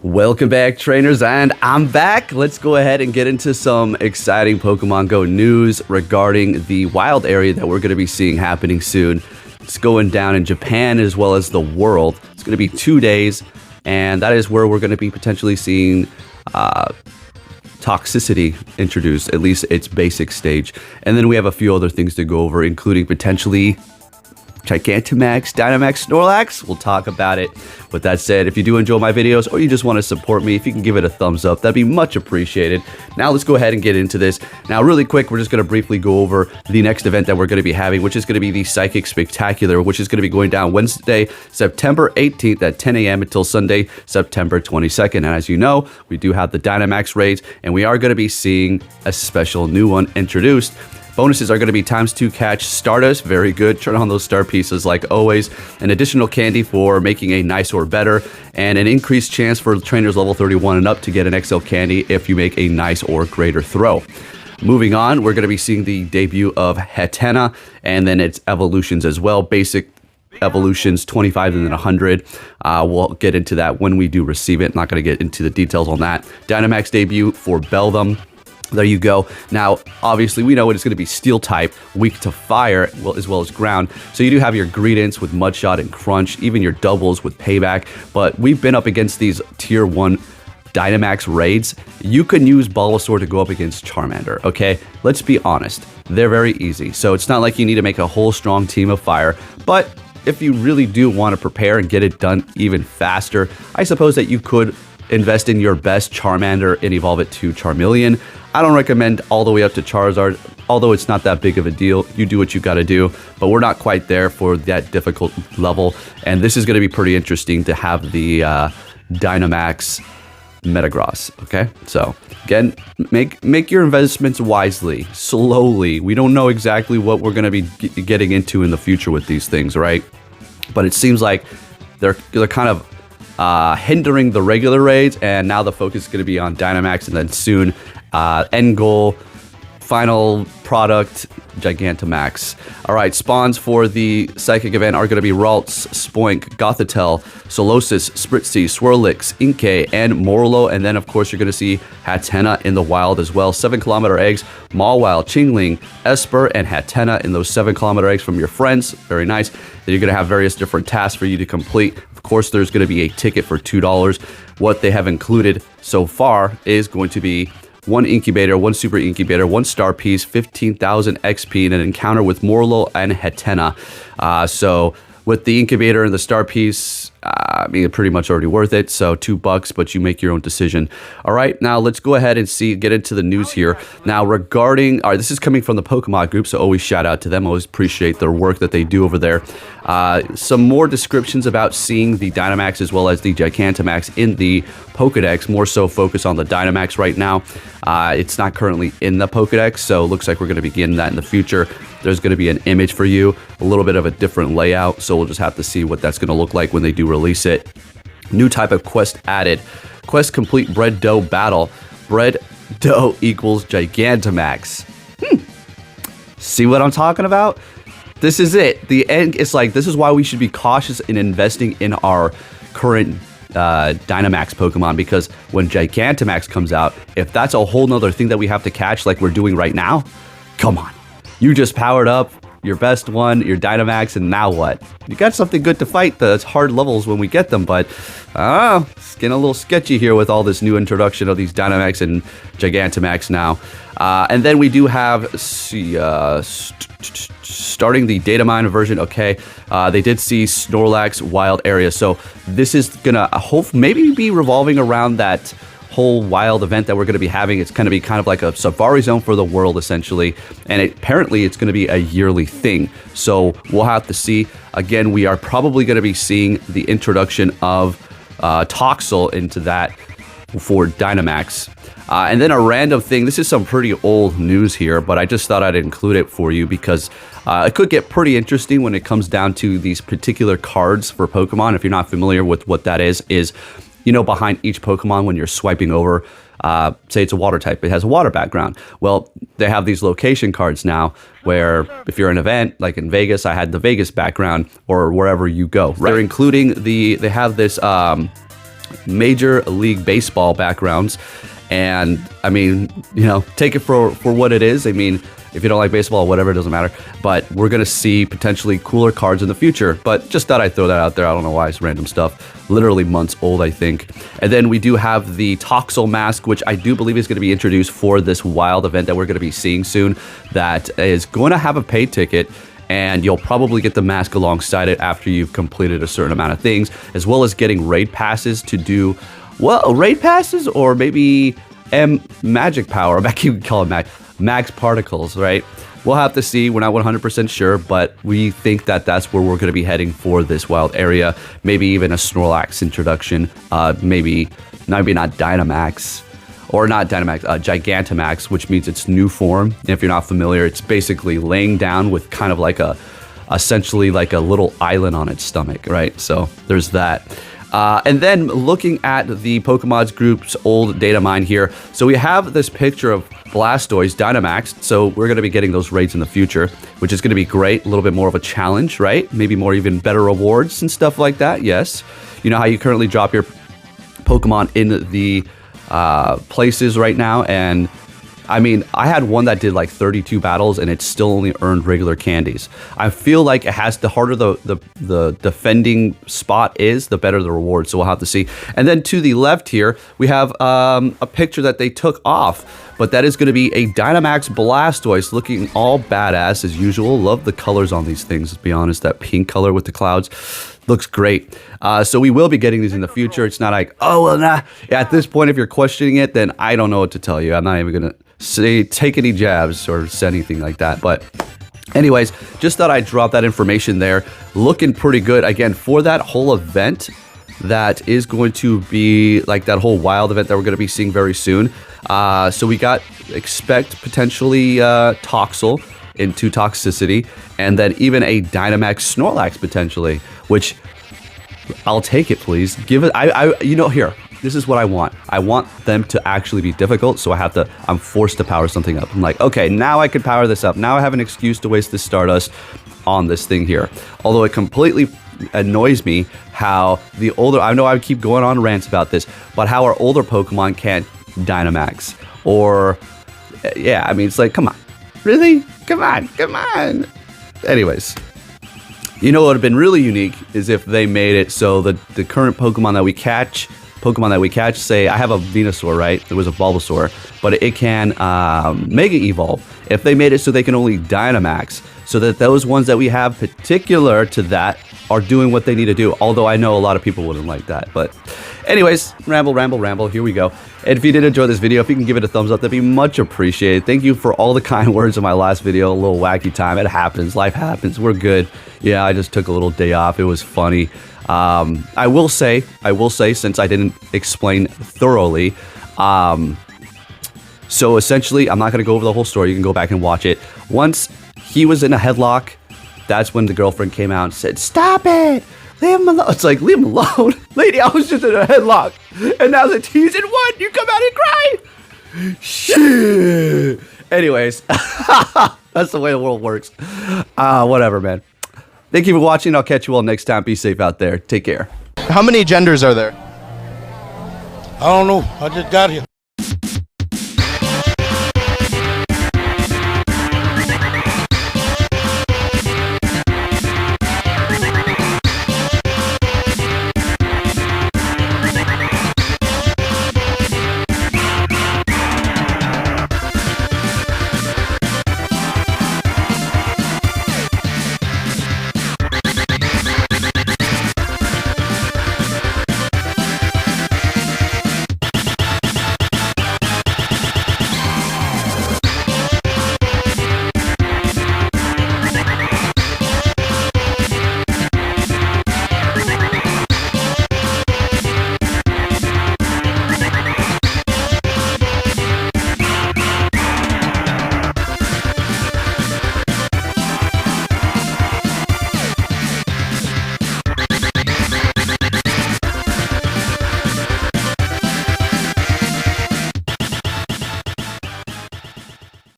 Welcome back, trainers, and I'm back. Let's go ahead and get into some exciting Pokemon Go news regarding the wild area that we're going to be seeing happening soon. It's going down in Japan as well as the world. It's going to be 2 days, and that is where we're going to be potentially seeing toxicity introduced, at least its basic stage. And then we have a few other things to go over, including potentially Gigantamax, Dynamax, Snorlax. We'll talk about it. With that said, if you do enjoy my videos or you just want to support me, if you can give it a thumbs up, that'd be much appreciated. Now let's go ahead and get into this. Now really quick, we're just going to briefly go over the next event that we're going to be having, which is going to be the Psychic Spectacular, which is going to be going down Wednesday, September 18th at 10 a.m. until Sunday, September 22nd. And as you know, we do have the Dynamax raids, and we are going to be seeing a special new one introduced. Bonuses are going to be ×2 catch Stardust, very good. Turn on those star pieces like always. An additional candy for making a nice or better, and an increased chance for trainers level 31 and up to get an XL candy if you make a nice or greater throw. Moving on, we're going to be seeing the debut of Hatenna and then its evolutions as well. Basic evolutions 25 and then 100. We'll get into that when we do receive it. Not going to get into the details on that. Dynamax debut for Beldum. There you go. Now, obviously, we know it's going to be steel type, weak to fire, as well as ground. So you do have your Greedents with Mudshot and Crunch, even your doubles with Payback. But we've been up against these Tier 1 Dynamax raids. You can use Bulbasaur to go up against Charmander, okay? Let's be honest. They're very easy. So it's not like you need to make a whole strong team of fire. But if you really do want to prepare and get it done even faster, I suppose that you could invest in your best Charmander and evolve it to Charmeleon. I don't recommend all the way up to Charizard, although it's not that big of a deal. You do what you got to do, but we're not quite there for that difficult level. And this is going to be pretty interesting to have the Dynamax Metagross, okay? So, again, make your investments wisely, slowly. We don't know exactly what we're going to be getting into in the future with these things, right? But it seems like they're kind of hindering the regular raids, and now the focus is going to be on Dynamax, and then soon end goal, final product, Gigantamax. All right, spawns for the Psychic event are going to be Ralts, Spoink, Gothitelle, Solosis, Spritzee, Swirlix, Inkay, and Morlo. And then, of course, you're going to see Hatenna in the wild as well. 7-kilometer eggs, Mawile, Chingling, Esper, and Hatenna in those 7-kilometer eggs from your friends. Very nice. Then you're going to have various different tasks for you to complete. Of course, there's going to be a ticket for $2. What they have included so far is going to be 1 incubator, 1 super incubator, 1 star piece, 15,000 XP, and an encounter with Morlo and Hatenna. So with the incubator and the star piece, I mean, pretty much already worth it. So $2, but you make your own decision. All right, now let's go ahead and get into the news here. Now regarding, all right, this is coming from the Pokemon group, so always shout out to them. Always appreciate their work that they do over there. Some more descriptions about seeing the Dynamax as well as the Gigantamax in the Pokedex. More so focus on the Dynamax right now. It's not currently in the Pokedex, so it looks like we're going to be getting that in the future. There's going to be an image for you, a little bit of a different layout, so we'll just have to see what that's going to look like when they do release it. New type of quest added. Quest complete Bread Dough battle. Bread Dough equals Gigantamax. See what I'm talking about? This is it. The end. It's like, this is why we should be cautious in investing in our current Dynamax Pokemon, because when Gigantamax comes out, if that's a whole nother thing that we have to catch like we're doing right now, come on. You just powered up your best one, your Dynamax, and now what? You got something good to fight the hard levels when we get them, but it's getting a little sketchy here with all this new introduction of these Dynamax and Gigantamax now. And then we do have, starting the data mine version, okay, they did see Snorlax wild area, so this is gonna maybe be revolving around that whole wild event that we're going to be having. It's going to be kind of like a safari zone for the world, essentially, and apparently it's going to be a yearly thing, so we'll have to see. Again, we are probably going to be seeing the introduction of Toxel into that for Dynamax. And then a random thing, this is some pretty old news here, but I just thought I'd include it for you because it could get pretty interesting when it comes down to these particular cards for Pokemon. If you're not familiar with what that is, you know, behind each Pokemon when you're swiping over, say it's a water type, it has a water background. Well, they have these location cards now where if you're in an event, like in Vegas, I had the Vegas background, or wherever you go. Right. They're including they have this Major League Baseball backgrounds. And I mean, take it for what it is. I mean, if you don't like baseball or whatever, it doesn't matter. But we're going to see potentially cooler cards in the future. But just thought I'd throw that out there. I don't know why. It's random stuff. Literally months old, I think. And then we do have the Toxel mask, which I do believe is going to be introduced for this wild event that we're going to be seeing soon. That is going to have a pay ticket. And you'll probably get the mask alongside it after you've completed a certain amount of things, as well as getting raid passes to do, well, raid passes or maybe magic power. I keep calling it max particles, right? We'll have to see. We're not 100% sure, but we think that that's where we're going to be heading for this wild area. Maybe even a Snorlax introduction. Maybe not Dynamax. Or not Dynamax, Gigantamax, which means it's new form. And if you're not familiar, it's basically laying down with kind of like essentially like a little island on its stomach, right? So there's that. And then looking at the Pokemon's group's old data mine here. So we have this picture of Blastoise, Dynamax. So we're going to be getting those raids in the future, which is going to be great. A little bit more of a challenge, right? Maybe more even better rewards and stuff like that. Yes. You know how you currently drop your Pokemon in the places right now, and I mean, I had one that did like 32 battles and it still only earned regular candies. I feel like it has, the harder the defending spot is, the better the reward, so we'll have to see. And then to the left here we have a picture that they took off, but that is going to be a Dynamax Blastoise looking all badass as usual. Love the colors on these things, to be honest. That pink color with the clouds looks great. So we will be getting these in the future. It's not like, oh, well, nah. At this point, if you're questioning it, then I don't know what to tell you. I'm not even going to take any jabs or say anything like that. But anyways, just thought I'd drop that information there. Looking pretty good. Again, for that whole event that is going to be like that whole wild event that we're going to be seeing very soon. So we expect potentially Toxel into Toxicity, and then even a Dynamax Snorlax potentially, which I'll take it, please. Give it, here, this is what I want. I want them to actually be difficult, so I'm forced to power something up. I'm like, okay, now I can power this up. Now I have an excuse to waste this Stardust on this thing here. Although it completely annoys me how I know I keep going on rants about this, but how our older Pokemon can't Dynamax. Or, yeah, I mean, it's like, come on. Really? Come on. Anyways, you know what would have been really unique is if they made it so the current Pokemon that we catch, say I have a Venusaur, right? It was a Bulbasaur, but it can Mega Evolve. If they made it so they can only Dynamax, so that those ones that we have particular to that are doing what they need to do. Although I know a lot of people wouldn't like that. But anyways, ramble. Here we go. And if you did enjoy this video, if you can give it a thumbs up, that'd be much appreciated. Thank you for all the kind words in my last video. A little wacky time. It happens. Life happens. We're good. Yeah, I just took a little day off. It was funny. I will say, since I didn't explain thoroughly, so essentially, I'm not going to go over the whole story. You can go back and watch it. Once he was in a headlock, that's when the girlfriend came out and said, "Stop it! Leave him alone." It's like, leave him alone. Lady, I was just in a headlock. And now that he's in one, you come out and cry. Shit. Anyways, that's the way the world works. Whatever, man. Thank you for watching. I'll catch you all next time. Be safe out there. Take care. How many genders are there? I don't know. I just got here.